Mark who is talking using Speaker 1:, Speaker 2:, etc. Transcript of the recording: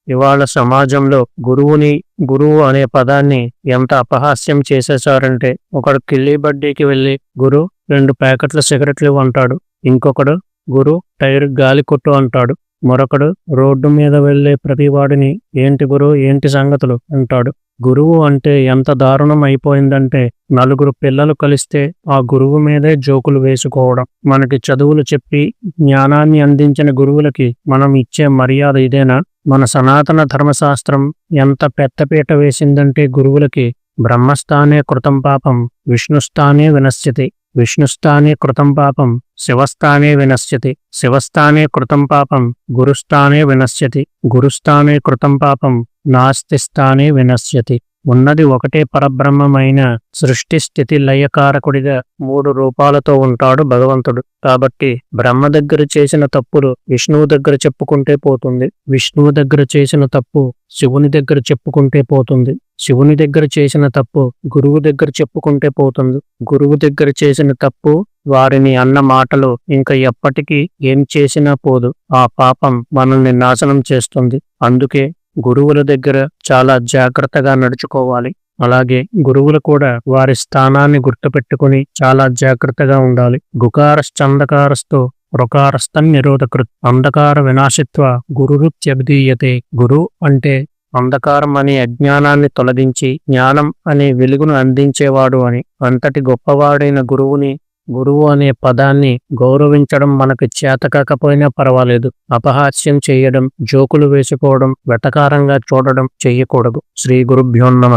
Speaker 1: ఇవాళ సమాజంలో గురువు అనే పదాన్ని ఎంత అపహాస్యం చేసేసారంటే, ఒకడు కిల్లీ బడ్డీకి వెళ్ళి గురు 2 ప్యాకెట్ల సిగరెట్లు అంటాడు. ఇంకొకడు గురు టైర్ గాలి కొట్టు అంటాడు. మరొకడు రోడ్డు మీద వెళ్లే ప్రతివాడిని ఏంటి గురు ఏంటి సంగతులు అంటాడు. గురువు అంటే ఎంత దారుణం అయిపోయిందంటే, నలుగురు పిల్లలు కలిస్తే ఆ గురువు మీదే జోకులు వేసుకోవడం. మనకి చదువులు చెప్పి జ్ఞానాన్ని అందించిన గురువులకి మనం ఇచ్చే మర్యాద ఇదేనా? మన సనాతన ధర్మశాస్త్రం ఎంత పెద్దపీట వేసిందంటే గురువులకి, బ్రహ్మస్థానే కృతం పాపం విష్ణుస్థానే వినశ్యతి, విష్ణుస్థానే కృతం పాపం శివస్థానే వినశ్యతి, శివస్థానే కృతం పాపం గురుస్థానే వినశ్యతి, గురుస్థానే కృతం పాపం నాస్తి స్థానే వినశ్యతి. ఉన్నది ఒకటే పరబ్రహ్మమైన సృష్టి స్థితి లయకారకుడిగా 3 రూపాలతో ఉంటాడు భగవంతుడు. కాబట్టి బ్రహ్మ దగ్గర చేసిన తప్పులు విష్ణువు దగ్గర చెప్పుకుంటే పోతుంది, విష్ణువు దగ్గర చేసిన తప్పు శివుని దగ్గర చెప్పుకుంటే పోతుంది, శివుని దగ్గర చేసిన తప్పు గురువు దగ్గర చెప్పుకుంటే పోతుంది, గురువు దగ్గర చేసిన తప్పు వారిని అన్న మాటలు ఇంకా ఎప్పటికీ ఏం చేసినా పోదు. ఆ పాపం మనల్ని నాశనం చేస్తుంది. అందుకే గురువుల దగ్గర చాలా జాగ్రత్తగా నడుచుకోవాలి. అలాగే గురువులు కూడా వారి స్థానాన్ని గుర్తుపెట్టుకుని చాలా జాగ్రత్తగా ఉండాలి. గుకారశ్చందకారస్తో రుకారస్థన్ నిరోధకృత్ అంధకార వినాశిత్వ గురురుత్యభిధీయతే. గురు అంటే అంధకారం అనే అజ్ఞానాన్ని తొలగించి జ్ఞానం అనే వెలుగును అందించేవాడు అని. అంతటి గొప్పవాడైన గురువు అనే పదాన్ని గౌరవించడం మనకు చేతకాకపోయినా పర్వాలేదు. అపహాస్యం చేయడం, జోకులు వేసుకోవడం, వెటకారంగా చూడడం చెయ్యకూడదు. శ్రీ గురుభ్యో నమః.